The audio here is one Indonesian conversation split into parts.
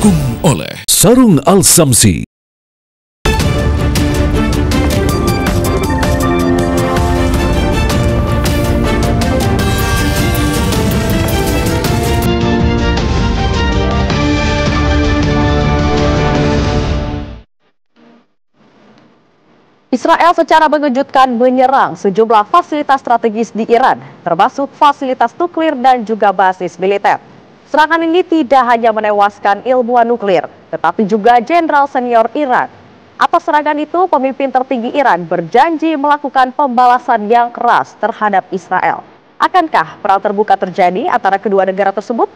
Didukung oleh Sarung Al-Samsi. Israel secara mengejutkan menyerang sejumlah fasilitas strategis di Iran, termasuk fasilitas nuklir dan juga basis militer. Serangan ini tidak hanya menewaskan ilmuwan nuklir, tetapi juga jenderal senior Iran. Atas serangan itu, pemimpin tertinggi Iran berjanji melakukan pembalasan yang keras terhadap Israel. Akankah perang terbuka terjadi antara kedua negara tersebut?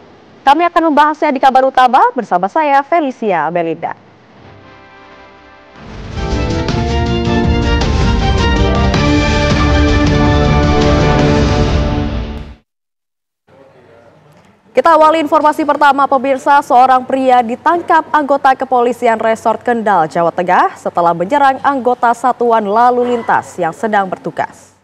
Kami akan membahasnya di kabar utama bersama saya, Felicia Belinda. Kita awali informasi pertama, pemirsa. Seorang pria ditangkap anggota kepolisian Resort Kendal, Jawa Tengah setelah menyerang anggota satuan lalu lintas yang sedang bertugas.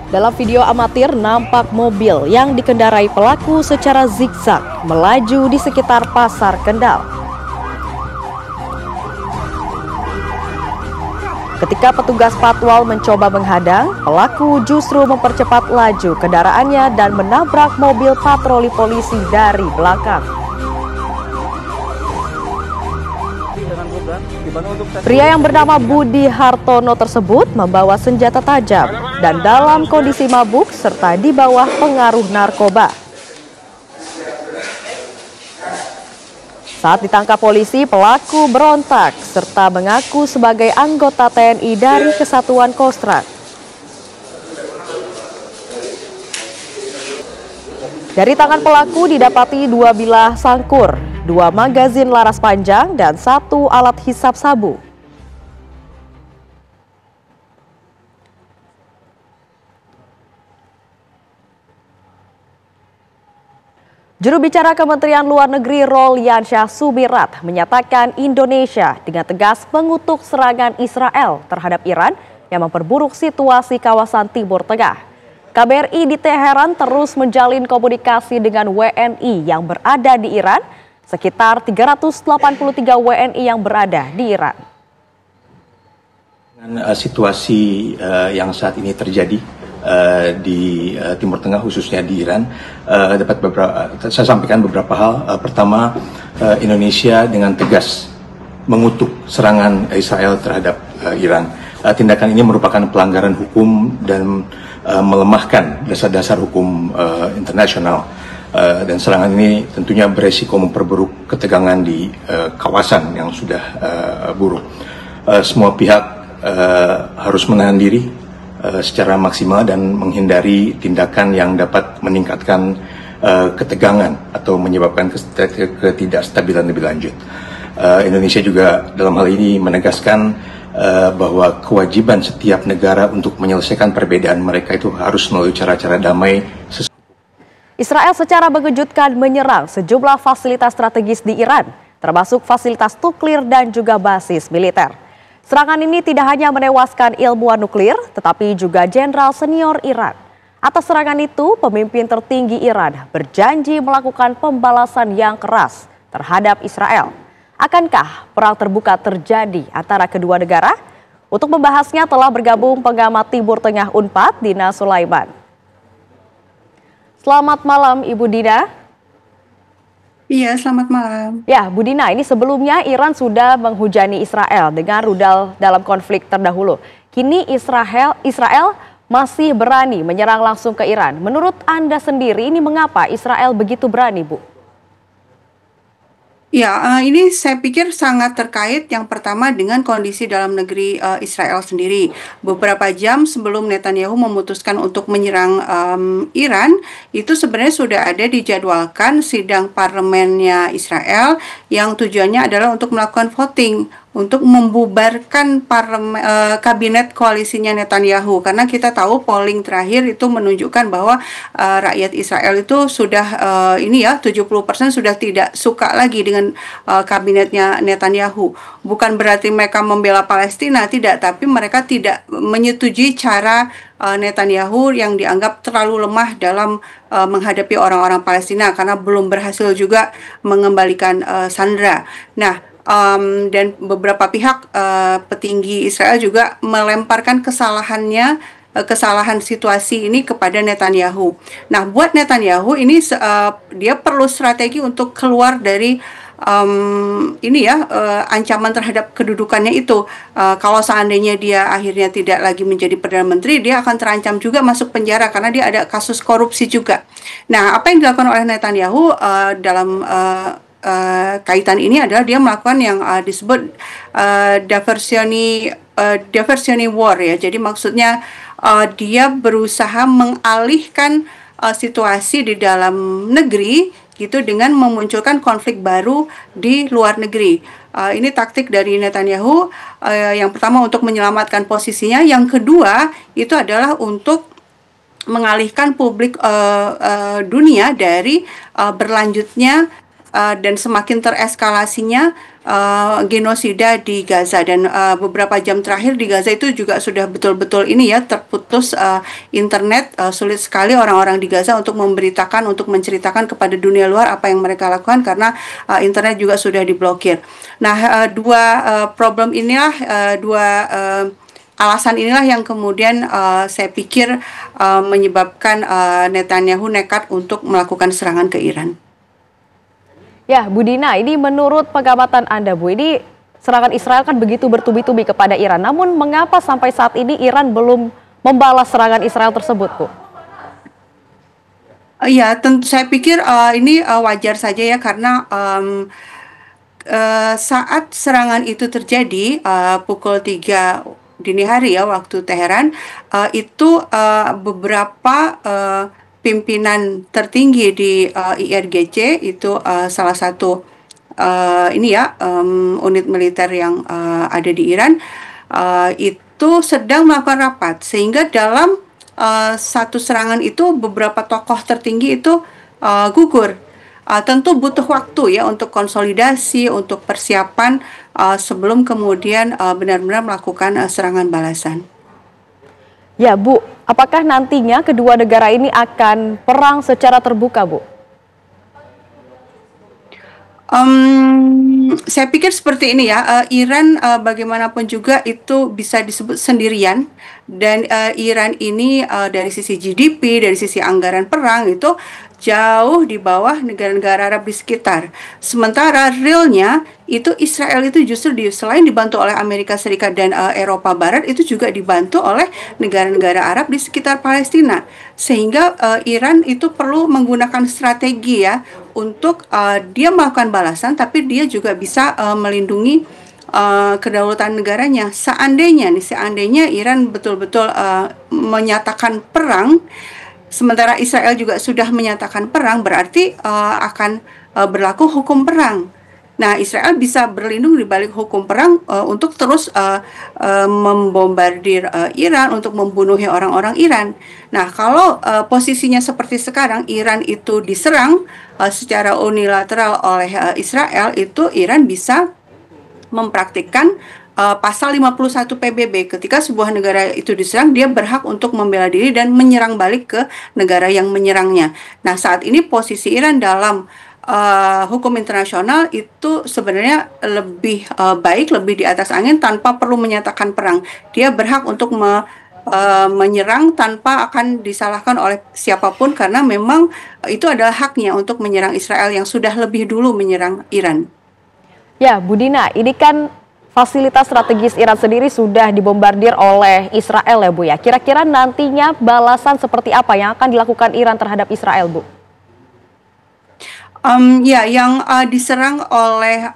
Dalam video amatir, nampak mobil yang dikendarai pelaku secara zigzag melaju di sekitar Pasar Kendal. Ketika petugas patwal mencoba menghadang, pelaku justru mempercepat laju kendaraannya dan menabrak mobil patroli polisi dari belakang. Pria yang bernama Budi Hartono tersebut membawa senjata tajam dan dalam kondisi mabuk serta di bawah pengaruh narkoba. Saat ditangkap polisi, pelaku berontak serta mengaku sebagai anggota TNI dari Kesatuan Kostrad. Dari tangan pelaku didapati 2 bilah sangkur, 2 magazin laras panjang, dan 1 alat hisap sabu. Juru bicara Kementerian Luar Negeri Rolyansyah Sumirat menyatakan Indonesia dengan tegas mengutuk serangan Israel terhadap Iran yang memperburuk situasi kawasan Timur Tengah. KBRI di Teheran terus menjalin komunikasi dengan WNI yang berada di Iran, sekitar 383 WNI yang berada di Iran. Dengan situasi yang saat ini terjadi di Timur Tengah, khususnya di Iran, saya sampaikan beberapa hal. Pertama, Indonesia dengan tegas mengutuk serangan Israel terhadap Iran. Tindakan ini merupakan pelanggaran hukum dan melemahkan dasar-dasar hukum internasional. Dan serangan ini tentunya beresiko memperburuk ketegangan di kawasan yang sudah buruk. Semua pihak harus menahan diri secara maksimal dan menghindari tindakan yang dapat meningkatkan ketegangan atau menyebabkan ketidakstabilan lebih lanjut. Indonesia juga dalam hal ini menegaskan bahwa kewajiban setiap negara untuk menyelesaikan perbedaan mereka itu harus melalui cara-cara damai. Israel secara mengejutkan menyerang sejumlah fasilitas strategis di Iran, termasuk fasilitas nuklir dan juga basis militer. Serangan ini tidak hanya menewaskan ilmuwan nuklir, tetapi juga jenderal senior Iran. Atas serangan itu, pemimpin tertinggi Iran berjanji melakukan pembalasan yang keras terhadap Israel. Akankah perang terbuka terjadi antara kedua negara? Untuk membahasnya telah bergabung pengamat Timur Tengah UNPAD, Dina Sulaiman. Selamat malam, Ibu Dina. Iya, selamat malam. Ya, Bu Dina, ini sebelumnya Iran sudah menghujani Israel dengan rudal dalam konflik terdahulu. Kini Israel masih berani menyerang langsung ke Iran. Menurut Anda sendiri, ini mengapa Israel begitu berani, Bu? Ya, ini saya pikir sangat terkait yang pertama dengan kondisi dalam negeri Israel sendiri. Beberapa jam sebelum Netanyahu memutuskan untuk menyerang Iran, itu sebenarnya sudah ada dijadwalkan sidang parlemennya Israel yang tujuannya adalah untuk melakukan voting untuk membubarkan kabinet koalisinya Netanyahu, karena kita tahu polling terakhir itu menunjukkan bahwa rakyat Israel itu sudah 70% sudah tidak suka lagi dengan kabinetnya Netanyahu. Bukan berarti mereka membela Palestina, tidak, tapi mereka tidak menyetujui cara Netanyahu yang dianggap terlalu lemah dalam menghadapi orang-orang Palestina karena belum berhasil juga mengembalikan Sandra. Nah, dan beberapa pihak petinggi Israel juga melemparkan kesalahan situasi ini kepada Netanyahu. Nah, buat Netanyahu ini dia perlu strategi untuk keluar dari ancaman terhadap kedudukannya itu. Kalau seandainya dia akhirnya tidak lagi menjadi Perdana Menteri, dia akan terancam juga masuk penjara karena dia ada kasus korupsi juga. Nah, apa yang dilakukan oleh Netanyahu dalam kaitan ini adalah dia melakukan yang disebut diversionary war ya. Jadi maksudnya dia berusaha mengalihkan situasi di dalam negeri gitu dengan memunculkan konflik baru di luar negeri. Ini taktik dari Netanyahu. Yang pertama untuk menyelamatkan posisinya, yang kedua itu adalah untuk mengalihkan publik dunia dari berlanjutnya dan semakin tereskalasinya genosida di Gaza. Dan beberapa jam terakhir di Gaza itu juga sudah betul-betul terputus internet. Sulit sekali orang-orang di Gaza untuk menceritakan kepada dunia luar apa yang mereka lakukan karena internet juga sudah diblokir. Nah, alasan inilah yang kemudian saya pikir menyebabkan Netanyahu nekat untuk melakukan serangan ke Iran. Ya, Bu Dina, ini menurut pengamatan Anda, Bu, ini serangan Israel kan begitu bertubi-tubi kepada Iran. Namun mengapa sampai saat ini Iran belum membalas serangan Israel tersebut, Bu? Ya, tentu saya pikir ini wajar saja ya, karena saat serangan itu terjadi pukul 3 dini hari ya waktu Teheran, itu beberapa pimpinan tertinggi di IRGC itu salah satu unit militer yang ada di Iran itu sedang melakukan rapat, sehingga dalam satu serangan itu beberapa tokoh tertinggi itu gugur. Tentu butuh waktu ya untuk konsolidasi, untuk persiapan sebelum kemudian benar-benar melakukan serangan balasan. Ya, Bu, apakah nantinya kedua negara ini akan perang secara terbuka, Bu? Saya pikir seperti ini ya, Iran bagaimanapun juga itu bisa disebut sendirian, dan Iran ini dari sisi GDP, dari sisi anggaran perang itu jauh di bawah negara-negara Arab di sekitar. Sementara realnya itu Israel itu justru selain dibantu oleh Amerika Serikat dan Eropa Barat, itu juga dibantu oleh negara-negara Arab di sekitar Palestina. Sehingga Iran itu perlu menggunakan strategi ya untuk dia melakukan balasan, tapi dia juga bisa melindungi kedaulatan negaranya. Seandainya Iran betul-betul menyatakan perang, sementara Israel juga sudah menyatakan perang, berarti akan berlaku hukum perang. Nah, Israel bisa berlindung di balik hukum perang untuk terus membombardir Iran, untuk membunuh orang-orang Iran. Nah, kalau posisinya seperti sekarang, Iran itu diserang secara unilateral oleh Israel, itu Iran bisa mempraktikkan pasal 51 PBB. Ketika sebuah negara itu diserang, dia berhak untuk membela diri dan menyerang balik ke negara yang menyerangnya. Nah, saat ini posisi Iran dalam hukum internasional itu sebenarnya lebih baik, lebih di atas angin tanpa perlu menyatakan perang. Dia berhak untuk menyerang tanpa akan disalahkan oleh siapapun, karena memang itu adalah haknya untuk menyerang Israel yang sudah lebih dulu menyerang Iran. Ya, Bu Dina, ini kan fasilitas strategis Iran sendiri sudah dibombardir oleh Israel ya, Bu ya. Kira-kira nantinya balasan seperti apa yang akan dilakukan Iran terhadap Israel, Bu? Yang diserang oleh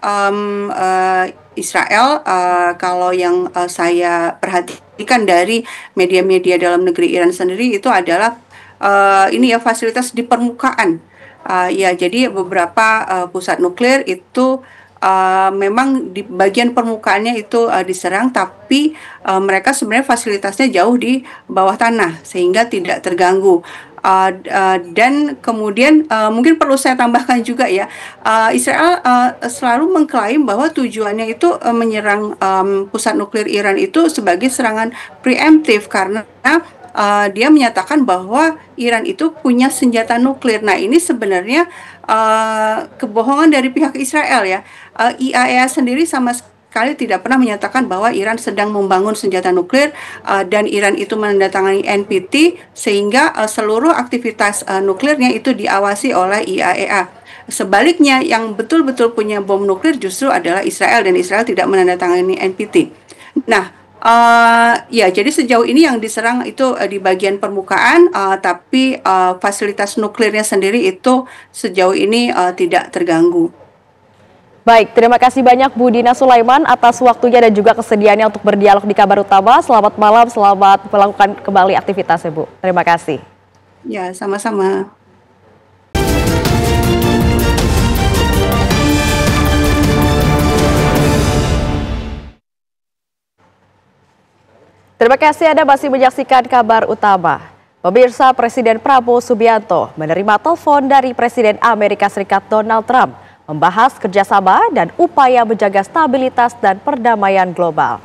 Israel, kalau yang saya perhatikan dari media-media dalam negeri Iran sendiri, itu adalah fasilitas di permukaan. Jadi beberapa pusat nuklir itu memang di bagian permukaannya itu diserang, tapi mereka sebenarnya fasilitasnya jauh di bawah tanah sehingga tidak terganggu. Dan kemudian mungkin perlu saya tambahkan juga ya, Israel selalu mengklaim bahwa tujuannya itu menyerang pusat nuklir Iran itu sebagai serangan preemptif karena dia menyatakan bahwa Iran itu punya senjata nuklir. Nah, ini sebenarnya kebohongan dari pihak Israel ya. IAEA sendiri sama sekali tidak pernah menyatakan bahwa Iran sedang membangun senjata nuklir dan Iran itu menandatangani NPT sehingga seluruh aktivitas nuklirnya itu diawasi oleh IAEA. Sebaliknya, yang betul-betul punya bom nuklir justru adalah Israel dan Israel tidak menandatangani NPT. Nah, ya, jadi sejauh ini yang diserang itu di bagian permukaan, tapi fasilitas nuklirnya sendiri itu sejauh ini tidak terganggu. Baik, terima kasih banyak Bu Dina Sulaiman atas waktunya dan juga kesediaannya untuk berdialog di Kabar Utama. Selamat malam, selamat melakukan kembali aktivitasnya, Bu. Terima kasih. Ya, sama-sama. Terima kasih Anda masih menyaksikan Kabar Utama. Pemirsa, Presiden Prabowo Subianto menerima telepon dari Presiden Amerika Serikat Donald Trump membahas kerjasama dan upaya menjaga stabilitas dan perdamaian global.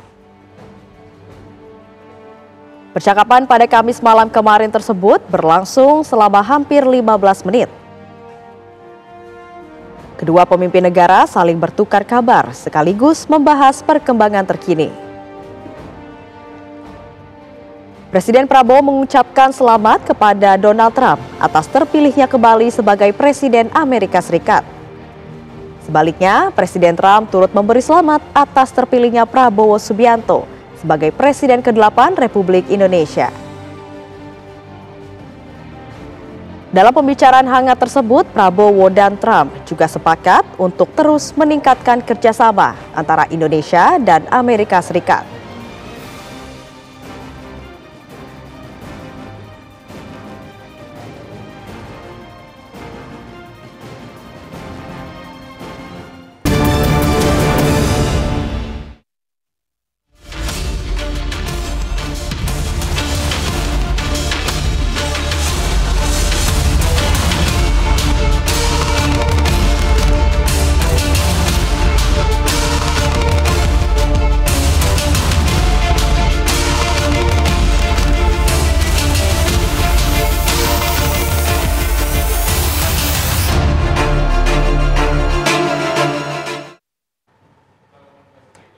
Percakapan pada Kamis malam kemarin tersebut berlangsung selama hampir 15 menit. Kedua pemimpin negara saling bertukar kabar sekaligus membahas perkembangan terkini. Presiden Prabowo mengucapkan selamat kepada Donald Trump atas terpilihnya kembali sebagai Presiden Amerika Serikat. Sebaliknya, Presiden Trump turut memberi selamat atas terpilihnya Prabowo Subianto sebagai Presiden ke-8 Republik Indonesia. Dalam pembicaraan hangat tersebut, Prabowo dan Trump juga sepakat untuk terus meningkatkan kerjasama antara Indonesia dan Amerika Serikat.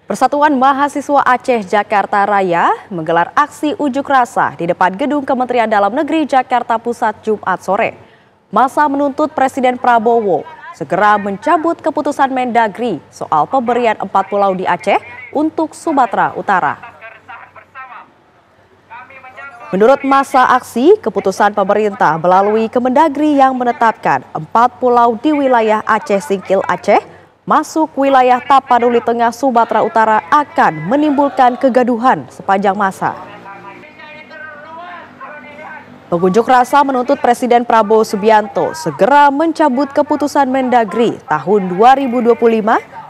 Persatuan Mahasiswa Aceh Jakarta Raya menggelar aksi unjuk rasa di depan gedung Kementerian Dalam Negeri Jakarta Pusat Jumat sore. Massa menuntut Presiden Prabowo segera mencabut keputusan Mendagri soal pemberian 4 pulau di Aceh untuk Sumatera Utara. Menurut massa aksi, keputusan pemerintah melalui Kemendagri yang menetapkan 4 pulau di wilayah Aceh Singkil Aceh masuk wilayah Tapanuli Tengah Sumatera Utara akan menimbulkan kegaduhan sepanjang masa. Pengunjuk rasa menuntut Presiden Prabowo Subianto segera mencabut keputusan Mendagri tahun 2025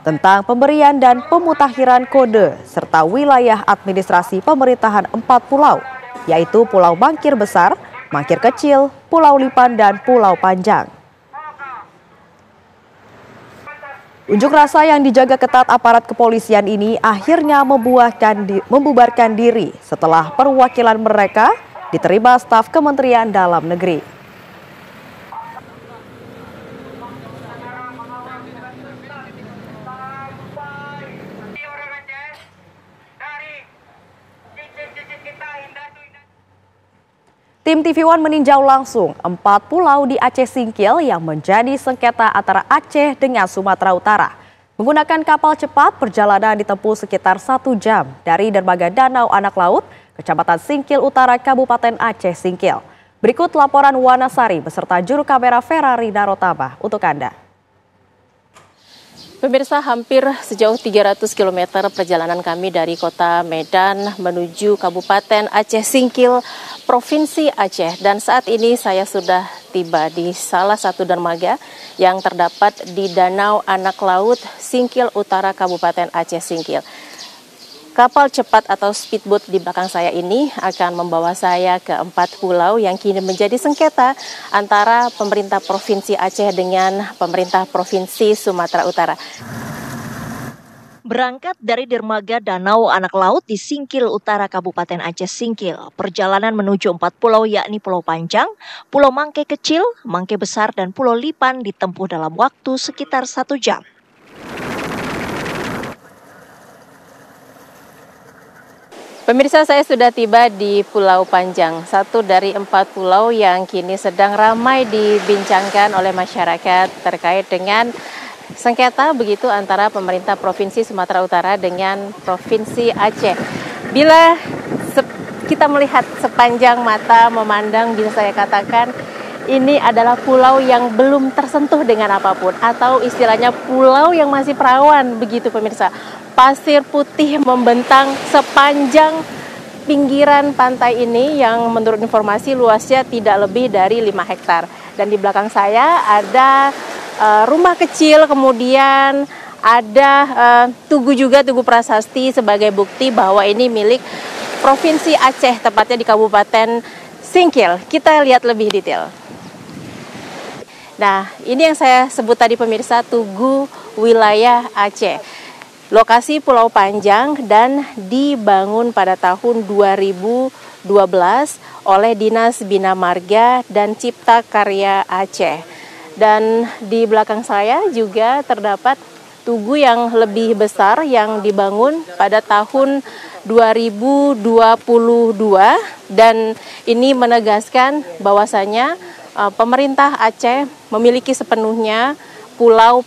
tentang pemberian dan pemutakhiran kode serta wilayah administrasi pemerintahan 4 pulau, yaitu Pulau Mangkir Besar, Mangkir Kecil, Pulau Lipan, dan Pulau Panjang. Unjuk rasa yang dijaga ketat aparat kepolisian ini akhirnya membubarkan diri setelah perwakilan mereka diterima staf Kementerian Dalam Negeri. Tim TV One meninjau langsung 4 pulau di Aceh Singkil yang menjadi sengketa antara Aceh dengan Sumatera Utara. Menggunakan kapal cepat, perjalanan ditempuh sekitar 1 jam dari dermaga Danau Anak Laut, Kecamatan Singkil Utara, Kabupaten Aceh Singkil. Berikut laporan Wanasari beserta juru kamera Ferrari Narotama untuk Anda. Pemirsa, hampir sejauh 300 km perjalanan kami dari kota Medan menuju Kabupaten Aceh Singkil, Provinsi Aceh. Dan saat ini saya sudah tiba di salah satu dermaga yang terdapat di Danau Anak Laut Singkil Utara, Kabupaten Aceh Singkil. Kapal cepat atau speedboat di belakang saya ini akan membawa saya ke 4 pulau yang kini menjadi sengketa antara pemerintah Provinsi Aceh dengan pemerintah Provinsi Sumatera Utara. Berangkat dari dermaga Danau Anak Laut di Singkil Utara, Kabupaten Aceh Singkil, perjalanan menuju 4 pulau yakni Pulau Panjang, Pulau Mangke Kecil, Mangke Besar, dan Pulau Lipan ditempuh dalam waktu sekitar 1 jam. Pemirsa, saya sudah tiba di Pulau Panjang, satu dari 4 pulau yang kini sedang ramai dibincangkan oleh masyarakat terkait dengan sengketa begitu antara pemerintah Provinsi Sumatera Utara dengan Provinsi Aceh. Bila kita melihat sepanjang mata memandang, bisa saya katakan ini adalah pulau yang belum tersentuh dengan apapun, atau istilahnya pulau yang masih perawan begitu pemirsa. Pasir putih membentang sepanjang pinggiran pantai ini yang menurut informasi luasnya tidak lebih dari 5 hektar. Dan di belakang saya ada rumah kecil, kemudian ada tugu juga, Tugu Prasasti sebagai bukti bahwa ini milik Provinsi Aceh, tepatnya di Kabupaten Singkil. Kita lihat lebih detail. Nah, ini yang saya sebut tadi pemirsa, Tugu Wilayah Aceh. Lokasi Pulau Panjang dan dibangun pada tahun 2012 oleh Dinas Bina Marga dan Cipta Karya Aceh. Dan di belakang saya juga terdapat tugu yang lebih besar yang dibangun pada tahun 2022, dan ini menegaskan bahwasanya pemerintah Aceh memiliki sepenuhnya Pulau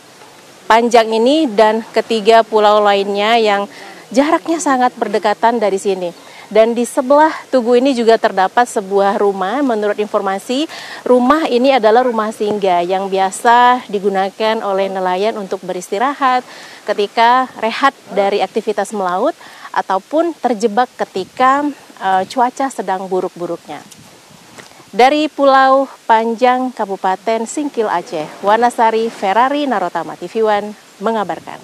Panjang ini dan ketiga pulau lainnya yang jaraknya sangat berdekatan dari sini. Dan di sebelah tugu ini juga terdapat sebuah rumah. Menurut informasi, rumah ini adalah rumah singgah yang biasa digunakan oleh nelayan untuk beristirahat ketika rehat dari aktivitas melaut ataupun terjebak ketika cuaca sedang buruk-buruknya. Dari Pulau Panjang, Kabupaten Singkil Aceh, Wanasari Ferrari Narotama, TV One mengabarkan.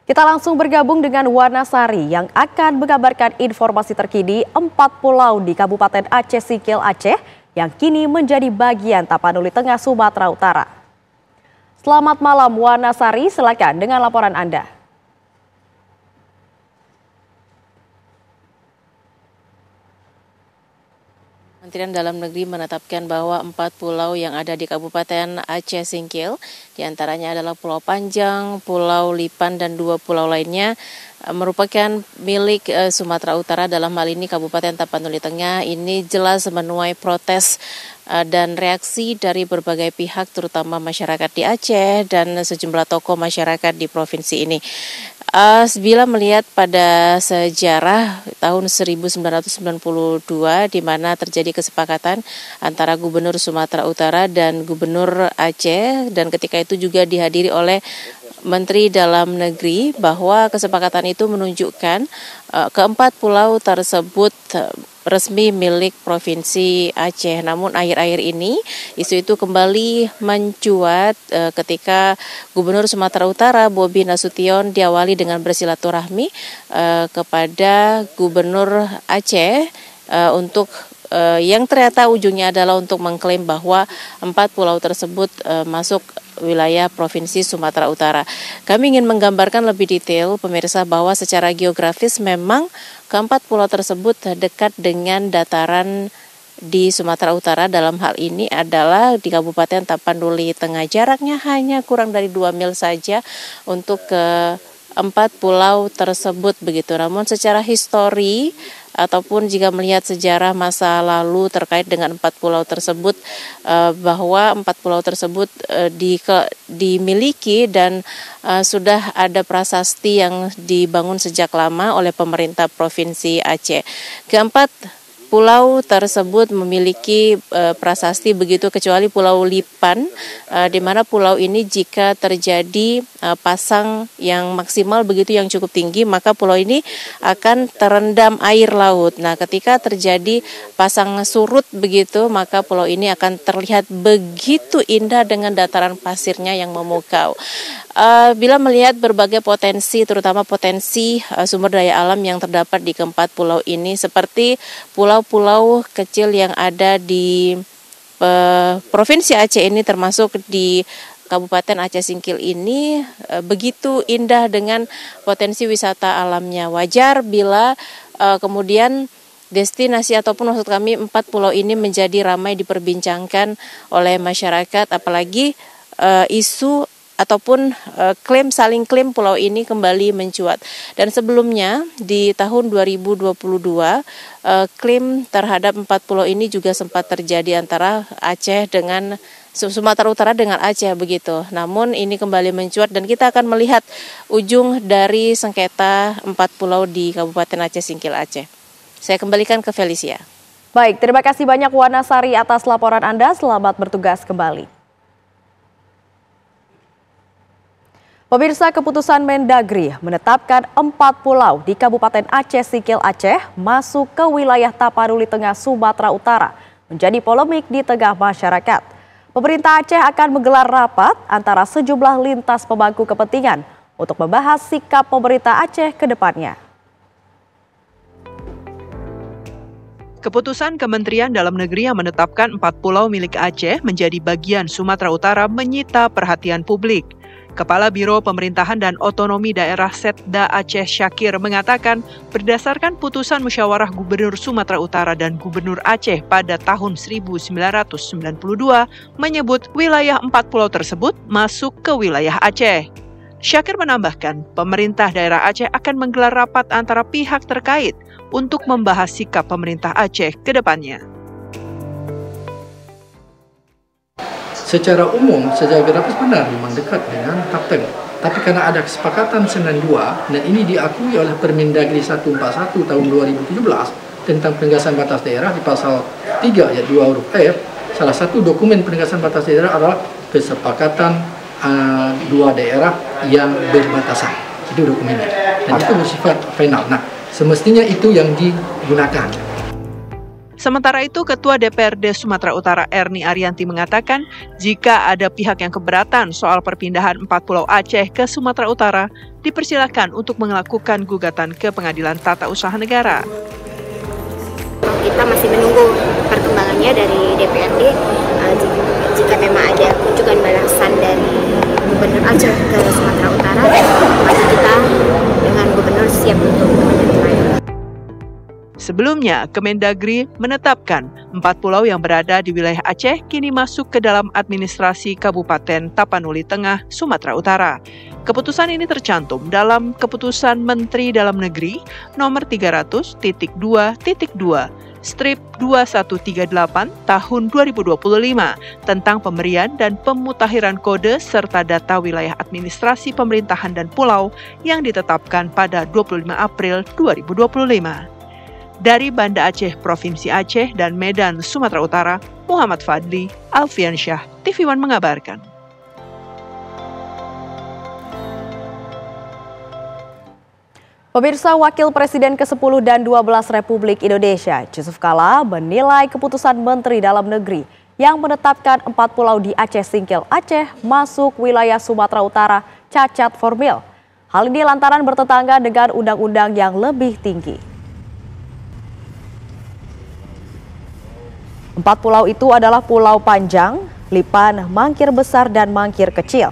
Kita langsung bergabung dengan Wanasari yang akan mengabarkan informasi terkini 4 pulau di Kabupaten Aceh Singkil Aceh yang kini menjadi bagian Tapanuli Tengah, Sumatera Utara. Selamat malam Wanasari, silakan dengan laporan Anda. Kementerian Dalam Negeri menetapkan bahwa 4 pulau yang ada di Kabupaten Aceh Singkil, diantaranya adalah Pulau Panjang, Pulau Lipan, dan 2 pulau lainnya merupakan milik Sumatera Utara, dalam hal ini Kabupaten Tapanuli Tengah. Ini jelas menuai protes dan reaksi dari berbagai pihak, terutama masyarakat di Aceh dan sejumlah tokoh masyarakat di provinsi ini. Bila melihat pada sejarah tahun 1992 di mana terjadi kesepakatan antara Gubernur Sumatera Utara dan Gubernur Aceh, dan ketika itu juga dihadiri oleh Menteri Dalam Negeri, bahwa kesepakatan itu menunjukkan keempat pulau tersebut resmi milik Provinsi Aceh. Namun akhir-akhir ini isu itu kembali mencuat ketika Gubernur Sumatera Utara Bobi Nasution diawali dengan bersilaturahmi kepada Gubernur Aceh untuk yang ternyata ujungnya adalah untuk mengklaim bahwa 4 pulau tersebut masuk wilayah Provinsi Sumatera Utara. Kami ingin menggambarkan lebih detail pemirsa bahwa secara geografis memang keempat pulau tersebut dekat dengan dataran di Sumatera Utara. Dalam hal ini adalah di Kabupaten Tapanuli Tengah. Jaraknya hanya kurang dari 2 mil saja untuk ke 4 pulau tersebut begitu. Namun secara histori ataupun jika melihat sejarah masa lalu terkait dengan 4 pulau tersebut, bahwa 4 pulau tersebut dimiliki dan sudah ada prasasti yang dibangun sejak lama oleh pemerintah Provinsi Aceh. Keempat pulau tersebut memiliki prasasti begitu, kecuali Pulau Lipan, di mana pulau ini jika terjadi pasang yang maksimal begitu yang cukup tinggi, maka pulau ini akan terendam air laut. Nah, ketika terjadi pasang surut begitu, maka pulau ini akan terlihat begitu indah dengan dataran pasirnya yang memukau. Bila melihat berbagai potensi, terutama potensi sumber daya alam yang terdapat di keempat pulau ini, seperti pulau-pulau kecil yang ada di Provinsi Aceh ini, termasuk di Kabupaten Aceh Singkil ini, begitu indah dengan potensi wisata alamnya. Wajar bila kemudian destinasi ataupun maksud kami 4 pulau ini menjadi ramai diperbincangkan oleh masyarakat, apalagi isu ataupun saling klaim pulau ini kembali mencuat. Dan sebelumnya di tahun 2022 klaim terhadap 4 pulau ini juga sempat terjadi antara Aceh dengan Sumatera Utara dengan Aceh begitu. Namun ini kembali mencuat dan kita akan melihat ujung dari sengketa 4 pulau di Kabupaten Aceh Singkil Aceh. Saya kembalikan ke Felicia. Baik, terima kasih banyak Wanasari atas laporan Anda. Selamat bertugas kembali. Pemirsa, keputusan Mendagri menetapkan 4 pulau di Kabupaten Aceh Singkil Aceh masuk ke wilayah Tapanuli Tengah Sumatera Utara menjadi polemik di tengah masyarakat. Pemerintah Aceh akan menggelar rapat antara sejumlah lintas pemangku kepentingan untuk membahas sikap pemerintah Aceh ke depannya. Keputusan Kementerian Dalam Negeri yang menetapkan 4 pulau milik Aceh menjadi bagian Sumatera Utara menyita perhatian publik. Kepala Biro Pemerintahan dan Otonomi Daerah Setda Aceh Syakir mengatakan berdasarkan putusan Musyawarah Gubernur Sumatera Utara dan Gubernur Aceh pada tahun 1992 menyebut wilayah 4 pulau tersebut masuk ke wilayah Aceh. Syakir menambahkan pemerintah daerah Aceh akan menggelar rapat antara pihak terkait untuk membahas sikap pemerintah Aceh ke depannya. Secara umum, secara geografis benar memang dekat dengan Kapten. Tapi karena ada kesepakatan 92 dan ini diakui oleh Permendagri 141 tahun 2017 tentang penegasan batas daerah di pasal 3 ayat 2 huruf F, salah satu dokumen penegasan batas daerah adalah kesepakatan dua daerah yang berbatasan. Itu dokumennya. Dan itu bersifat final. Nah, semestinya itu yang digunakan. Sementara itu, Ketua DPRD Sumatera Utara Erni Arianti mengatakan jika ada pihak yang keberatan soal perpindahan 4 pulau Aceh ke Sumatera Utara, dipersilakan untuk melakukan gugatan ke Pengadilan Tata Usaha Negara. Kita masih menunggu perkembangannya dari DPRD. Jika memang ada kunjungan balasan dari Gubernur Aceh ke Sumatera Utara, maka kita dengan Gubernur siap untuk menerima. Sebelumnya, Kemendagri menetapkan 4 pulau yang berada di wilayah Aceh kini masuk ke dalam administrasi Kabupaten Tapanuli Tengah, Sumatera Utara. Keputusan ini tercantum dalam Keputusan Menteri Dalam Negeri nomor 300.2/2138 tahun 2025 tentang pemberian dan pemutahiran kode serta data wilayah administrasi pemerintahan dan pulau yang ditetapkan pada 25 April 2025. Dari Banda Aceh, Provinsi Aceh dan Medan, Sumatera Utara, Muhammad Fadli, Alfian Syah, TV One mengabarkan. Pemirsa, Wakil Presiden ke-10 dan 12 Republik Indonesia, Yusuf Kala, menilai keputusan Menteri Dalam Negeri yang menetapkan 4 pulau di Aceh Singkil Aceh masuk wilayah Sumatera Utara cacat formil. Hal ini lantaran bertentangan dengan undang-undang yang lebih tinggi. 4 pulau itu adalah Pulau Panjang, Lipan, Mangkir Besar, dan Mangkir Kecil.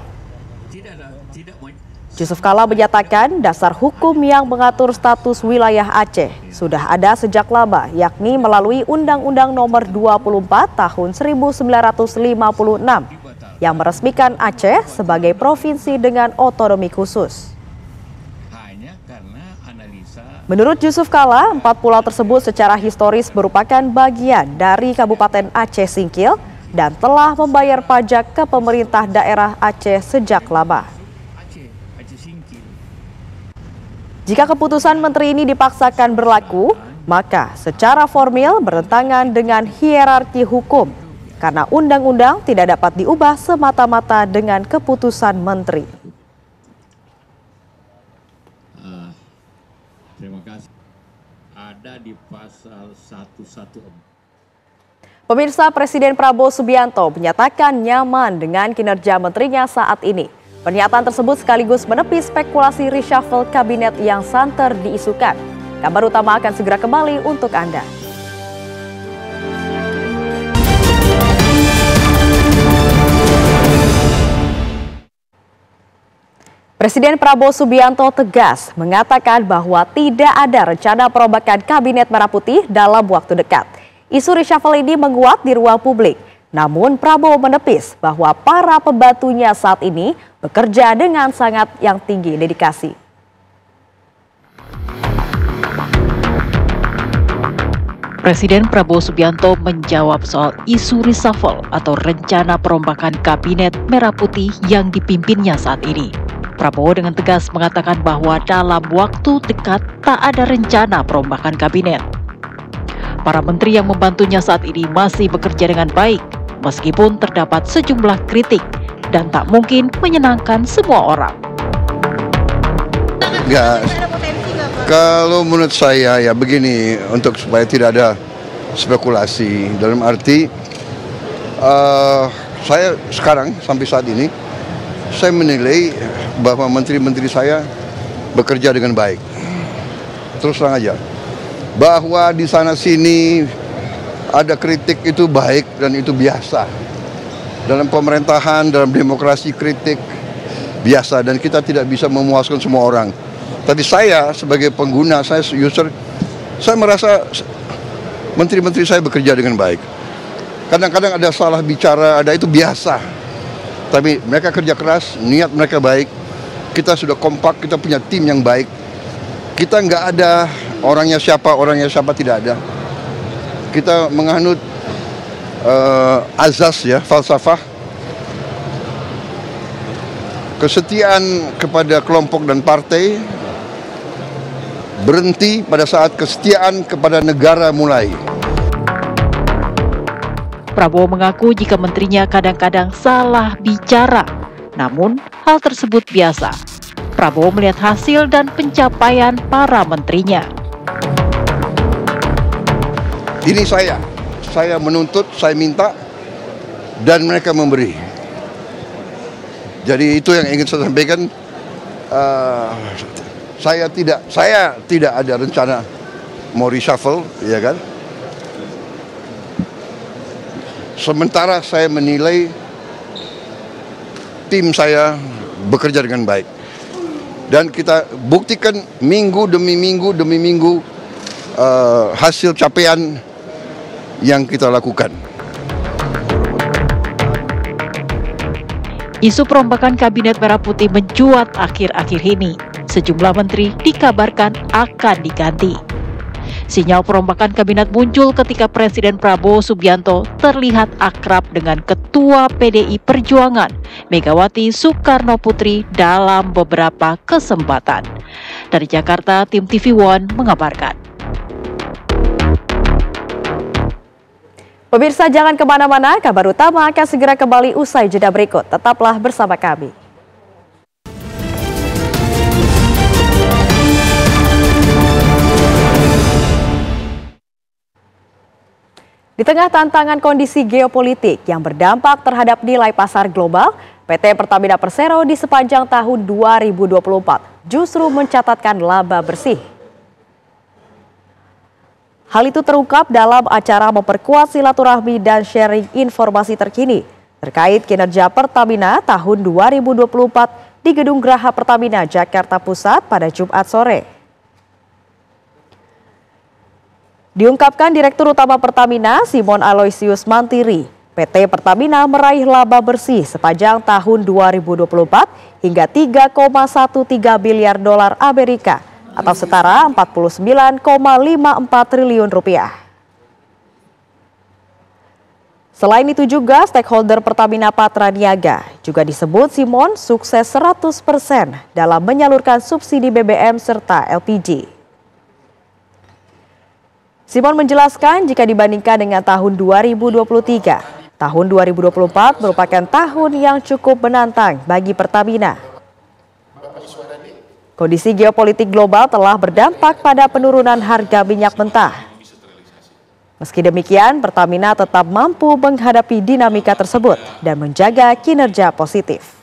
Yusuf Kala menyatakan dasar hukum yang mengatur status wilayah Aceh sudah ada sejak lama, yakni melalui Undang-Undang Nomor 24 Tahun 1956 yang meresmikan Aceh sebagai provinsi dengan otonomi khusus. Menurut Yusuf Kala, 4 pulau tersebut secara historis merupakan bagian dari Kabupaten Aceh Singkil dan telah membayar pajak ke pemerintah daerah Aceh sejak lama. Jika keputusan menteri ini dipaksakan berlaku, maka secara formil bertentangan dengan hierarki hukum karena undang-undang tidak dapat diubah semata-mata dengan keputusan menteri. Terima kasih. Ada di pasal 114. Pemirsa, Presiden Prabowo Subianto menyatakan nyaman dengan kinerja menterinya saat ini. Pernyataan tersebut sekaligus menepis spekulasi reshuffle kabinet yang santer diisukan. Kabar utama akan segera kembali untuk Anda. Presiden Prabowo Subianto tegas mengatakan bahwa tidak ada rencana perombakan Kabinet Merah Putih dalam waktu dekat. Isu reshuffle ini menguat di ruang publik. Namun Prabowo menepis bahwa para pembantunya saat ini bekerja dengan sangat yang tinggi dedikasi. Presiden Prabowo Subianto menjawab soal isu reshuffle atau rencana perombakan Kabinet Merah Putih yang dipimpinnya saat ini. Prabowo dengan tegas mengatakan bahwa dalam waktu dekat tak ada rencana perombakan kabinet. Para menteri yang membantunya saat ini masih bekerja dengan baik, meskipun terdapat sejumlah kritik dan tak mungkin menyenangkan semua orang. Enggak, kalau menurut saya ya begini, untuk supaya tidak ada spekulasi, dalam arti saya sekarang sampai saat ini, saya menilai bahwa menteri-menteri saya bekerja dengan baik. Terus terang aja, bahwa di sana-sini ada kritik itu baik dan itu biasa. Dalam pemerintahan, dalam demokrasi kritik biasa dan kita tidak bisa memuaskan semua orang. Tapi saya sebagai pengguna, saya user, saya merasa menteri-menteri saya bekerja dengan baik. Kadang-kadang ada salah bicara, ada itu biasa. Tapi mereka kerja keras, niat mereka baik. Kita sudah kompak, kita punya tim yang baik. Kita nggak ada orangnya siapa tidak ada. Kita menganut azas ya, falsafah. Kesetiaan kepada kelompok dan partai berhenti pada saat kesetiaan kepada negara mulai. Prabowo mengaku jika menterinya kadang-kadang salah bicara, namun hal tersebut biasa. Prabowo melihat hasil dan pencapaian para menterinya. Ini saya menuntut, saya minta, dan mereka memberi. Jadi itu yang ingin saya sampaikan. Saya tidak ada rencana mau reshuffle, ya kan? Sementara saya menilai tim saya bekerja dengan baik. Dan kita buktikan minggu demi minggu hasil capaian yang kita lakukan. Isu perombakan Kabinet Merah Putih mencuat akhir-akhir ini. Sejumlah menteri dikabarkan akan diganti. Sinyal perombakan kabinet muncul ketika Presiden Prabowo Subianto terlihat akrab dengan Ketua PDI Perjuangan, Megawati Soekarno Putri dalam beberapa kesempatan. Dari Jakarta, tim TV One mengabarkan. Pemirsa, jangan kemana-mana, kabar utama akan segera kembali usai jeda berikut. Tetaplah bersama kami. Di tengah tantangan kondisi geopolitik yang berdampak terhadap nilai pasar global, PT Pertamina Persero di sepanjang tahun 2024 justru mencatatkan laba bersih. Hal itu terungkap dalam acara memperkuat silaturahmi dan sharing informasi terkini terkait kinerja Pertamina tahun 2024 di Gedung Graha Pertamina, Jakarta Pusat pada Jumat sore. Diungkapkan Direktur Utama Pertamina, Simon Aloysius Mantiri, PT Pertamina meraih laba bersih sepanjang tahun 2024 hingga 3,13 miliar dolar Amerika atau setara 49,54 triliun rupiah. Selain itu juga stakeholder Pertamina Patraniaga juga disebut Simon sukses 100% dalam menyalurkan subsidi BBM serta LPG. Simon menjelaskan jika dibandingkan dengan tahun 2023, tahun 2024 merupakan tahun yang cukup menantang bagi Pertamina. Kondisi geopolitik global telah berdampak pada penurunan harga minyak mentah. Meski demikian, Pertamina tetap mampu menghadapi dinamika tersebut dan menjaga kinerja positif.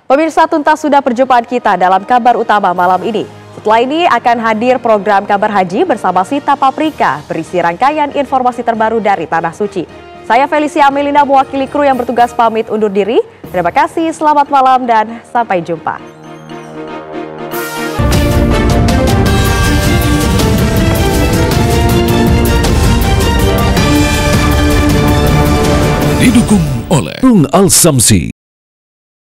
Pemirsa, tuntas sudah perjumpaan kita dalam kabar utama malam ini. Setelah ini akan hadir program Kabar Haji bersama Sita Paprika berisi rangkaian informasi terbaru dari Tanah Suci. Saya Felicia Amelina mewakili kru yang bertugas pamit undur diri. Terima kasih, selamat malam dan sampai jumpa. Didukung oleh Sarung Al Samsi.